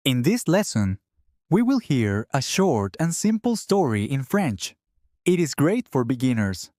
In this lesson, we will hear a short and simple story in French. It is great for beginners.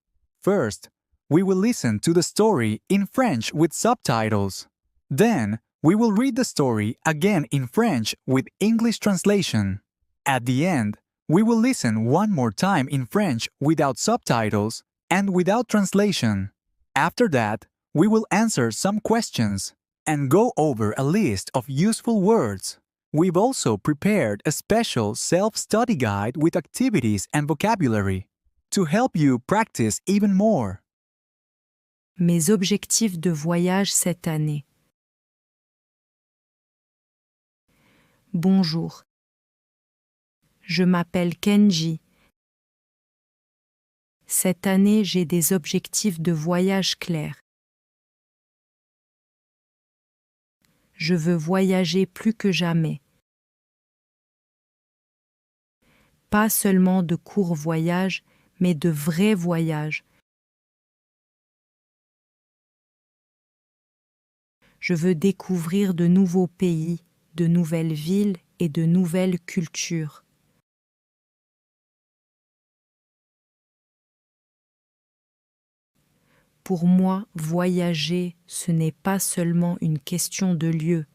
First, we will listen to the story in French with subtitles. Then, we will read the story again in French with English translation. At the end, we will listen one more time in French without subtitles and without translation. After that, we will answer some questions and go over a list of useful words. We've also prepared a special self-study guide with activities and vocabulary to help you practice even more. Mes objectifs de voyage cette année. Bonjour. Je m'appelle Kenji. Cette année, j'ai des objectifs de voyage clairs. Je veux voyager plus que jamais. Pas seulement de courts voyages, mais de vrais voyages. Je veux découvrir de nouveaux pays, de nouvelles villes et de nouvelles cultures. Pour moi, voyager, ce n'est pas seulement une question de lieu.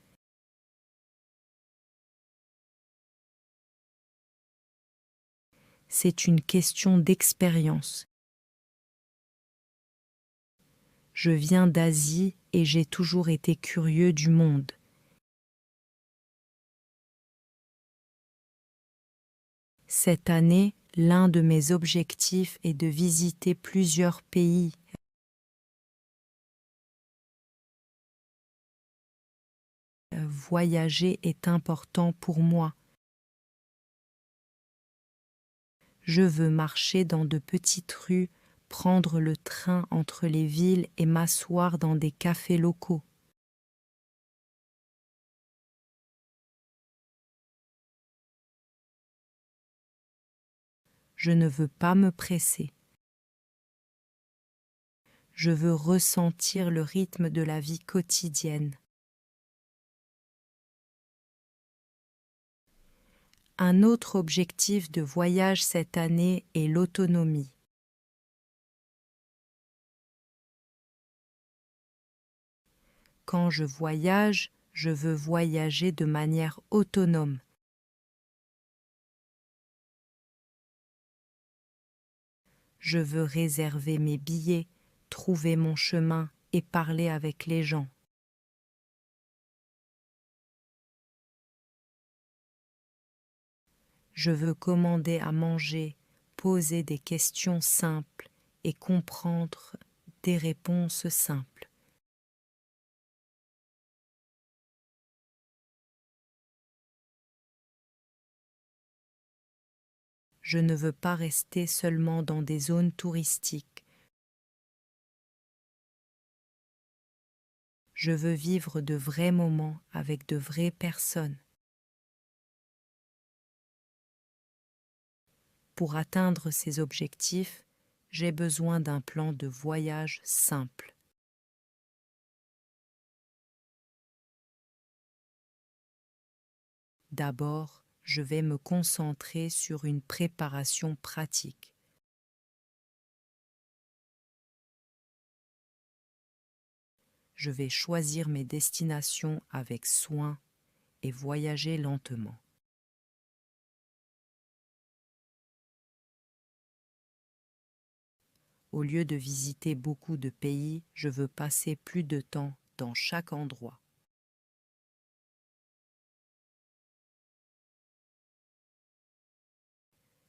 C'est une question d'expérience. Je viens d'Asie et j'ai toujours été curieux du monde. Cette année, l'un de mes objectifs est de visiter plusieurs pays. Voyager est important pour moi. Je veux marcher dans de petites rues, prendre le train entre les villes et m'asseoir dans des cafés locaux. Je ne veux pas me presser. Je veux ressentir le rythme de la vie quotidienne. Un autre objectif de voyage cette année est l'autonomie. Quand je voyage, je veux voyager de manière autonome. Je veux réserver mes billets, trouver mon chemin et parler avec les gens. Je veux commander à manger, poser des questions simples et comprendre des réponses simples. Je ne veux pas rester seulement dans des zones touristiques. Je veux vivre de vrais moments avec de vraies personnes. Pour atteindre ces objectifs, j'ai besoin d'un plan de voyage simple. D'abord, je vais me concentrer sur une préparation pratique. Je vais choisir mes destinations avec soin et voyager lentement. Au lieu de visiter beaucoup de pays, je veux passer plus de temps dans chaque endroit.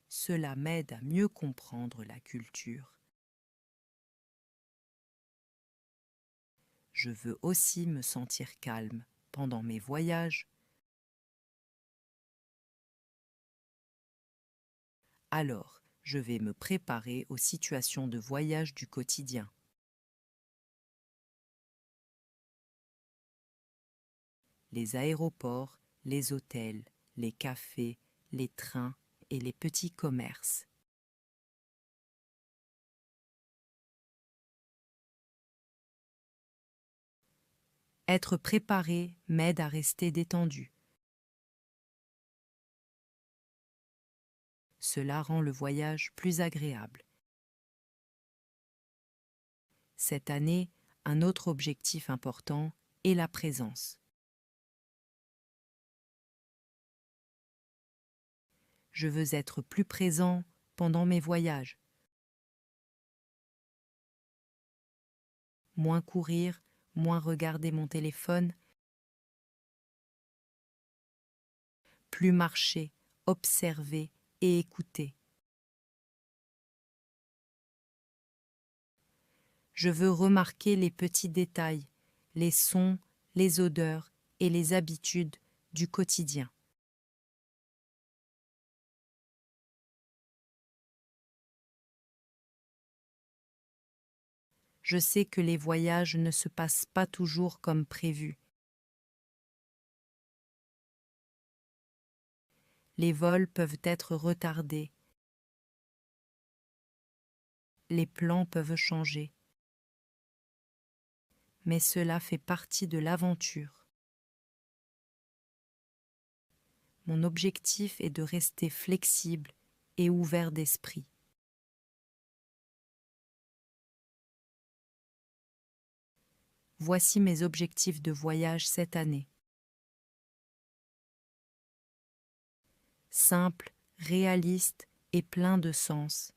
Cela m'aide à mieux comprendre la culture. Je veux aussi me sentir calme pendant mes voyages. Alors, je vais me préparer aux situations de voyage du quotidien. Les aéroports, les hôtels, les cafés, les trains et les petits commerces. Être préparé m'aide à rester détendu. Cela rend le voyage plus agréable. Cette année, un autre objectif important est la présence. Je veux être plus présent pendant mes voyages. Moins courir, moins regarder mon téléphone. Plus marcher, observer et écouter. Je veux remarquer les petits détails, les sons, les odeurs et les habitudes du quotidien. Je sais que les voyages ne se passent pas toujours comme prévu. Les vols peuvent être retardés. Les plans peuvent changer. Mais cela fait partie de l'aventure. Mon objectif est de rester flexible et ouvert d'esprit. Voici mes objectifs de voyage cette année. Simple, réaliste et plein de sens.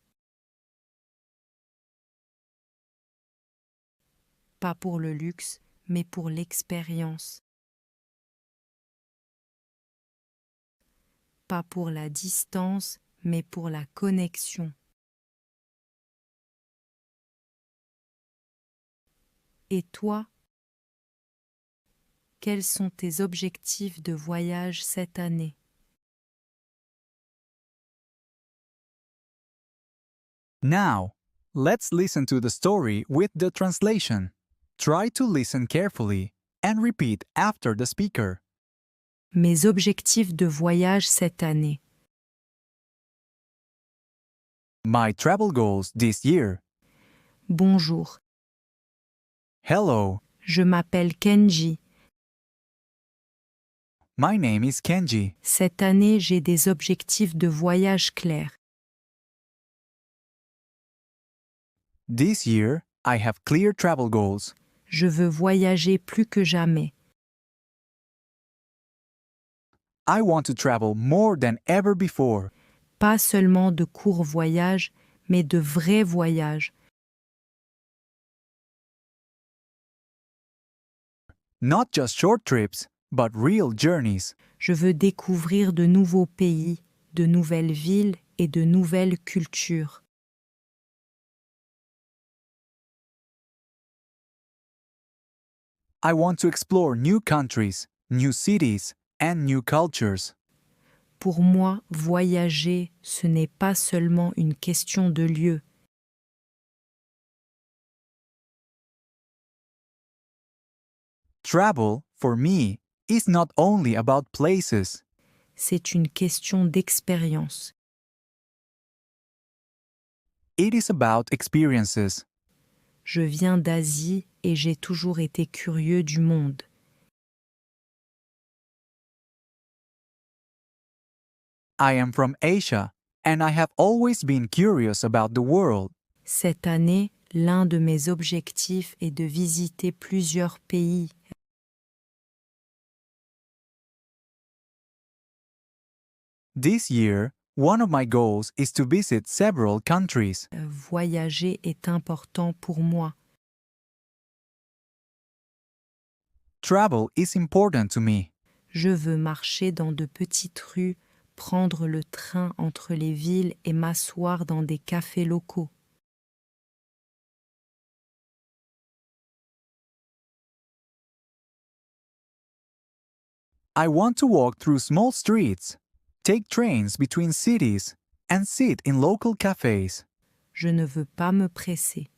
Pas pour le luxe, mais pour l'expérience. Pas pour la distance, mais pour la connexion. Et toi, quels sont tes objectifs de voyage cette année? Now, let's listen to the story with the translation. Try to listen carefully and repeat after the speaker. Mes objectifs de voyage cette année. My travel goals this year. Bonjour, Hello, je m'appelle Kenji. my name is Kenji. Cette année, j'ai des objectifs de voyage clairs. This year, I have clear travel goals. Je veux voyager plus que jamais. I want to travel more than ever before. Pas seulement de courts voyages, mais de vrais voyages. Not just short trips, but real journeys. Je veux découvrir de nouveaux pays, de nouvelles villes et de nouvelles cultures. I want to explore new countries, new cities, and new cultures. Pour moi, voyager, ce n'est pas seulement une question de lieu. Travel, for me, is not only about places. C'est une question d'expérience. It is about experiences. Je viens d'Asie et j'ai toujours été curieux du monde. I am from Asia, and I have always been curious about the world. Cette année, l'un de mes objectifs est de visiter plusieurs pays. This year, one of my goals is to visit several countries. Voyager est important pour moi. Travel is important to me. Je veux marcher dans de petites rues, prendre le train entre les villes et m'asseoir dans des cafés locaux. I want to walk through small streets, take trains between cities, and sit in local cafes. Je ne veux pas me presser.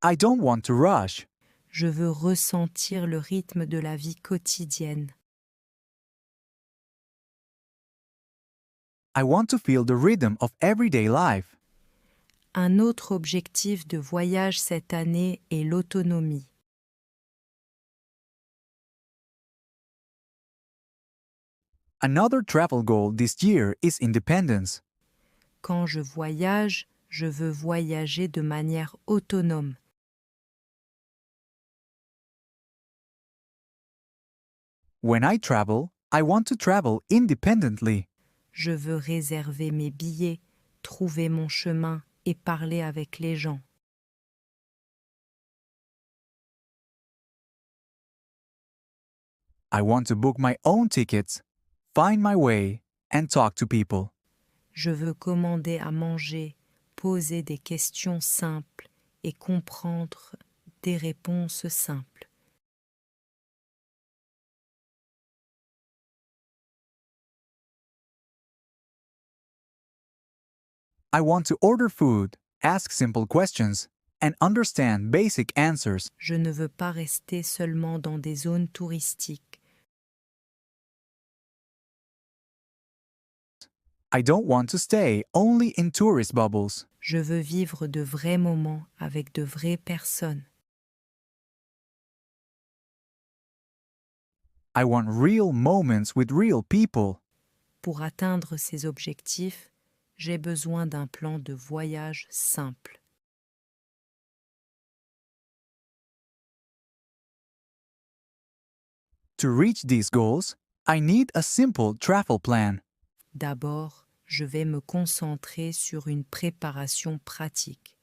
I don't want to rush. Je veux ressentir le rythme de la vie quotidienne. I want to feel the rhythm of everyday life. Un autre objectif de voyage cette année est l'autonomie. Another travel goal this year is independence. Quand je voyage, je veux voyager de manière autonome. When I want to travel independently. Je veux réserver mes billets, trouver mon chemin et parler avec les gens. I want to book my own tickets, find my way, and talk to people. Je veux commander à manger, poser des questions simples et comprendre des réponses simples. I want to order food, ask simple questions, and understand basic answers. Je ne veux pas rester seulement dans des zones touristiques. I don't want to stay only in tourist bubbles. Je veux vivre de vrais moments avec de vraies personnes. I want real moments with real people. Pour atteindre ces objectifs, j'ai besoin d'un plan de voyage simple. To reach these goals, I need a simple travel plan. D'abord, je vais me concentrer sur une préparation pratique.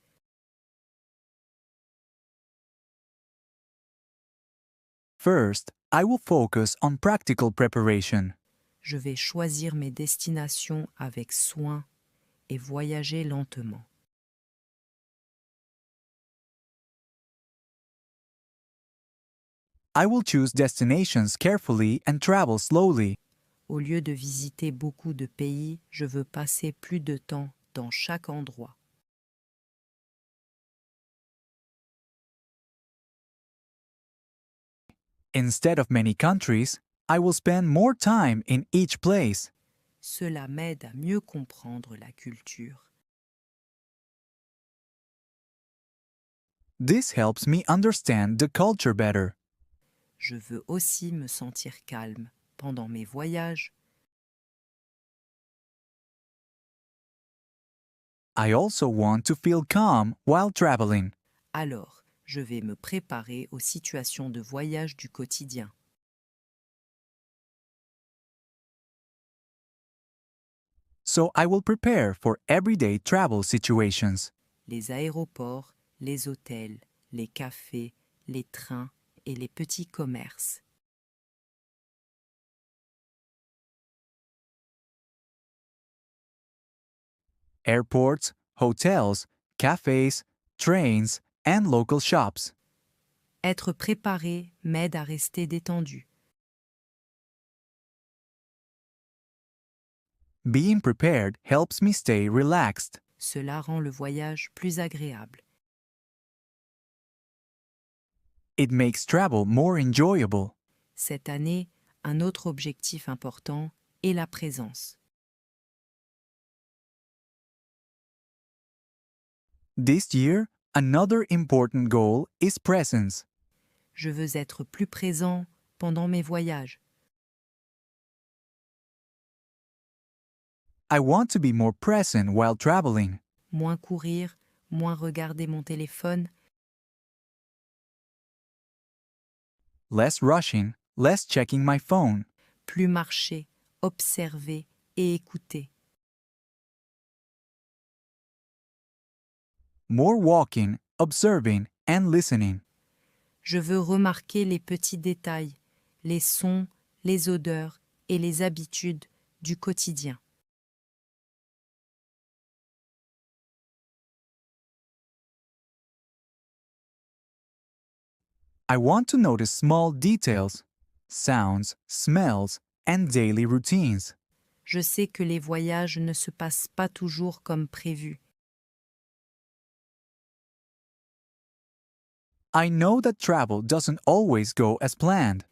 First, I will focus on practical preparation. Je vais choisir mes destinations avec soin et voyager lentement. I will choose destinations carefully and travel slowly. Au lieu de visiter beaucoup de pays, je veux passer plus de temps dans chaque endroit. Instead of many countries, I will spend more time in each place. Cela m'aide à mieux comprendre la culture. This helps me understand the culture better. Je veux aussi me sentir calme pendant mes voyages. I also want to feel calm while traveling. Alors, je vais me préparer aux situations de voyage du quotidien. So I will prepare for everyday travel situations. Les aéroports, les hôtels, les cafés, les trains et les petits commerces. Airports, hotels, cafes, trains, and local shops. Être préparé m'aide à rester détendu. Being prepared helps me stay relaxed. Cela rend le voyage plus agréable. It makes travel more enjoyable. Cette année, un autre objectif important est la présence. This year, another important goal is presence. Je veux être plus présent pendant mes voyages. I want to be more present while traveling. Moins courir, moins regarder mon téléphone. Less rushing, less checking my phone. Plus marcher, observer et écouter. More walking, observing, and listening. Je veux remarquer les petits détails, les sons, les odeurs et les habitudes du quotidien. I want to notice small details, sounds, smells, and daily routines. Je sais que les voyages ne se passent pas toujours comme prévu. I know that travel doesn't always go as planned.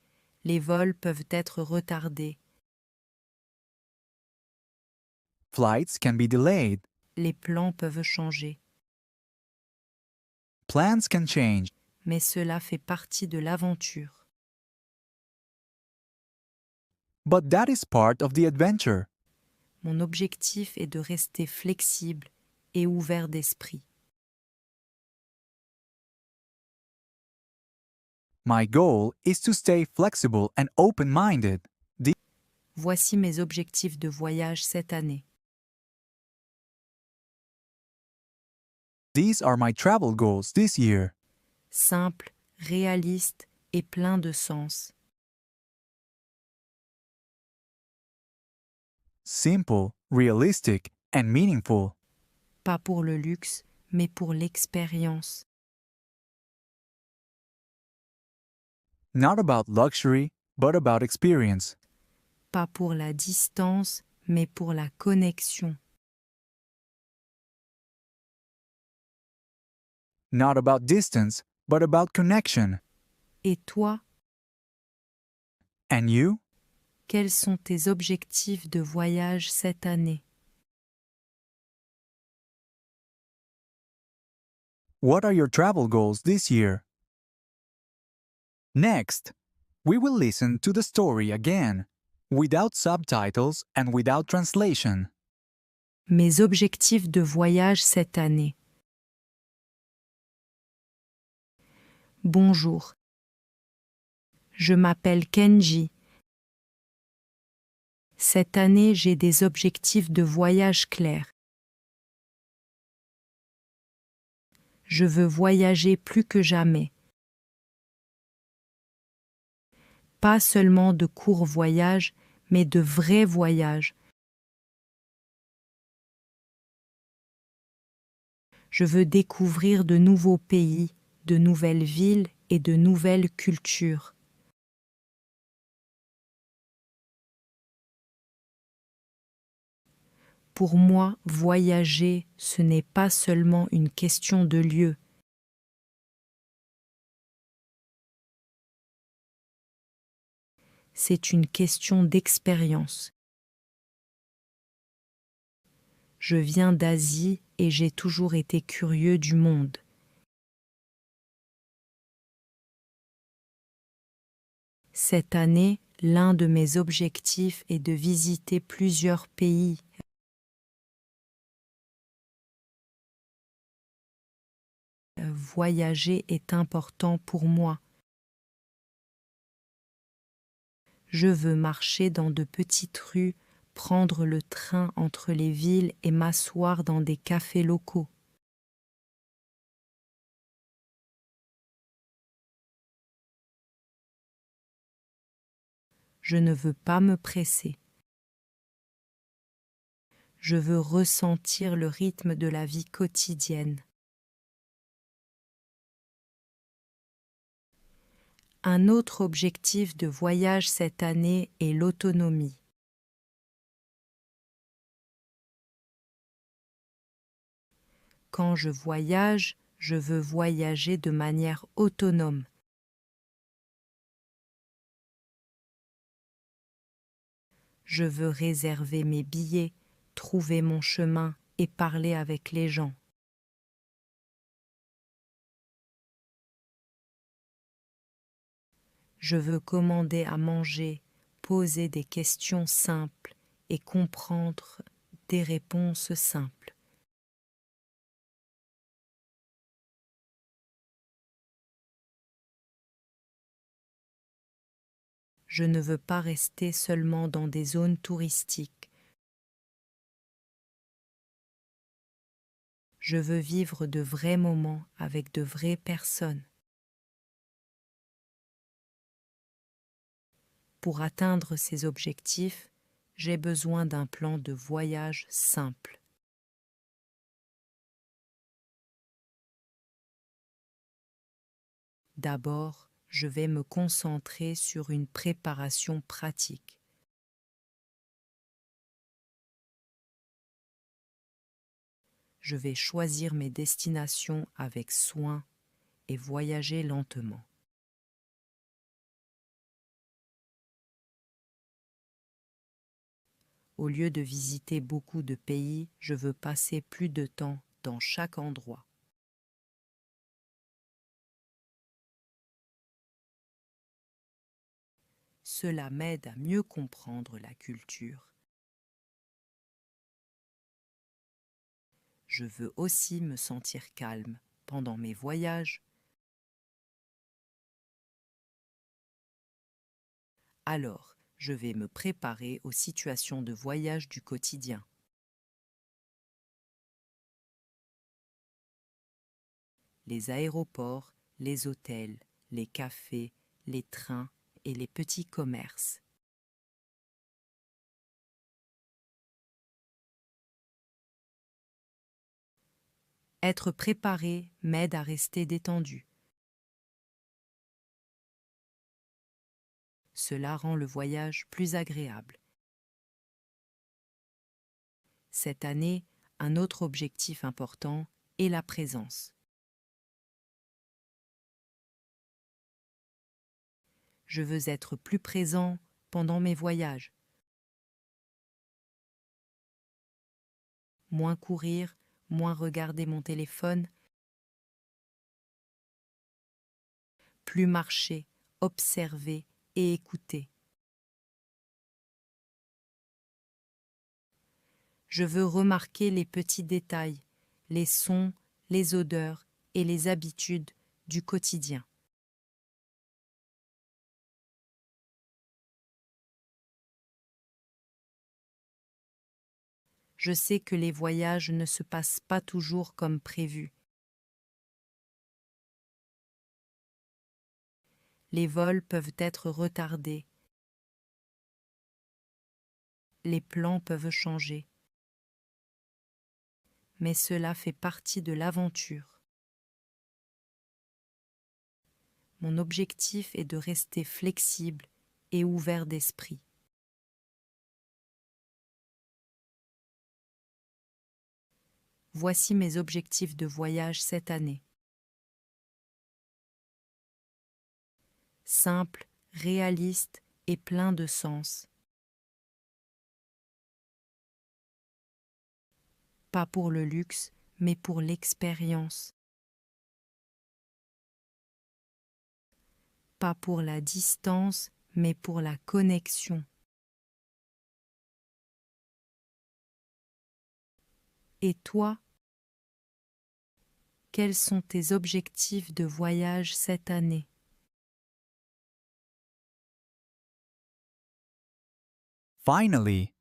Les vols peuvent être retardés. Flights can be delayed. Les plans peuvent changer. Plans can change. Mais cela fait partie de l'aventure. But that is part of the adventure. Mon objectif est de rester flexible et ouvert d'esprit. My goal is to stay flexible and open-minded. Voici mes objectifs de voyage cette année. These are my travel goals this year. Simple, réaliste et plein de sens. Simple, realistic, and meaningful. Pas pour le luxe, mais pour l'expérience. Not about luxury, but about experience. Pas pour la distance, mais pour la connexion. Not about distance, but about connection. Et toi, And you? quels sont tes objectifs de voyage cette année? What are your travel goals this year? Next, we will listen to the story again, without subtitles and without translation. Mes objectifs de voyage cette année. Bonjour. Je m'appelle Kenji. Cette année, j'ai des objectifs de voyage clairs. Je veux voyager plus que jamais. Pas seulement de courts voyages, mais de vrais voyages. Je veux découvrir de nouveaux pays, de nouvelles villes et de nouvelles cultures. Pour moi, voyager, ce n'est pas seulement une question de lieu. C'est une question d'expérience. Je viens d'Asie et j'ai toujours été curieux du monde. Cette année, l'un de mes objectifs est de visiter plusieurs pays. Voyager est important pour moi. Je veux marcher dans de petites rues, prendre le train entre les villes et m'asseoir dans des cafés locaux. Je ne veux pas me presser. Je veux ressentir le rythme de la vie quotidienne. Un autre objectif de voyage cette année est l'autonomie. Quand je voyage, je veux voyager de manière autonome. Je veux réserver mes billets, trouver mon chemin et parler avec les gens. Je veux commander à manger, poser des questions simples et comprendre des réponses simples. Je ne veux pas rester seulement dans des zones touristiques. Je veux vivre de vrais moments avec de vraies personnes. Pour atteindre ces objectifs, j'ai besoin d'un plan de voyage simple. D'abord, je vais me concentrer sur une préparation pratique. Je vais choisir mes destinations avec soin et voyager lentement. Au lieu de visiter beaucoup de pays, je veux passer plus de temps dans chaque endroit. Cela m'aide à mieux comprendre la culture. Je veux aussi me sentir calme pendant mes voyages. Alors, je vais me préparer aux situations de voyage du quotidien. Les aéroports, les hôtels, les cafés, les trains et les petits commerces. Être préparé m'aide à rester détendu. Cela rend le voyage plus agréable. Cette année, un autre objectif important est la présence. Je veux être plus présent pendant mes voyages. Moins courir, moins regarder mon téléphone. Plus marcher, observer et écouter. Je veux remarquer les petits détails, les sons, les odeurs et les habitudes du quotidien. Je sais que les voyages ne se passent pas toujours comme prévu. Les vols peuvent être retardés. Les plans peuvent changer. Mais cela fait partie de l'aventure. Mon objectif est de rester flexible et ouvert d'esprit. Voici mes objectifs de voyage cette année. Simple, réaliste et plein de sens. Pas pour le luxe, mais pour l'expérience. Pas pour la distance, mais pour la connexion. Et toi, quels sont tes objectifs de voyage cette année? Finally,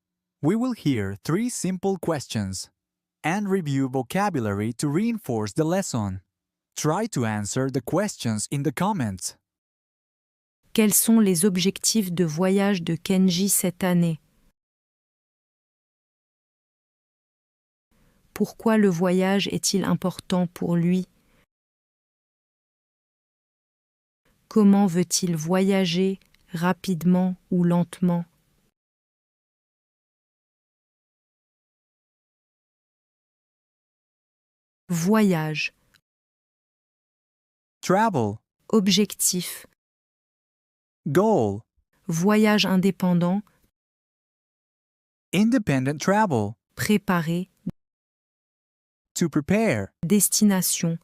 we will hear 3 simple questions and review vocabulary to reinforce the lesson. Try to answer the questions in the comments. Quels sont les objectifs de voyage de Kenji cette année? Pourquoi le voyage est-il important pour lui? Comment veut-il voyager, rapidement ou lentement? Voyage, Travel, objectif, goal, voyage indépendant, independent travel, préparer, to prepare, destination,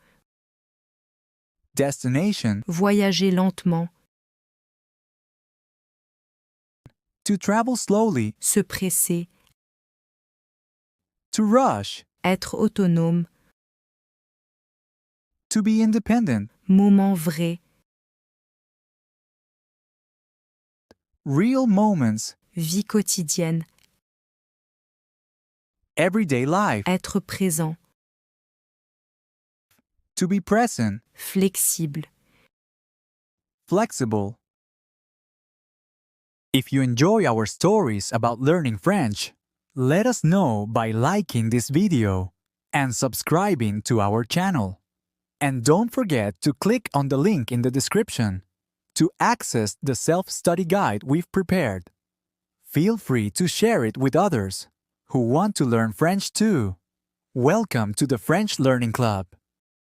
destination, voyager lentement, to travel slowly, se presser, to rush, être autonome, to be independent, moment vrai, real moments, vie quotidienne, everyday life, être présent, to be present, flexible. flexible. If you enjoy our stories about learning French, let us know by liking this video and subscribing to our channel. And don't forget to click on the link in the description to access the self-study guide we've prepared. Feel free to share it with others who want to learn French too. Welcome to the French Learning Club.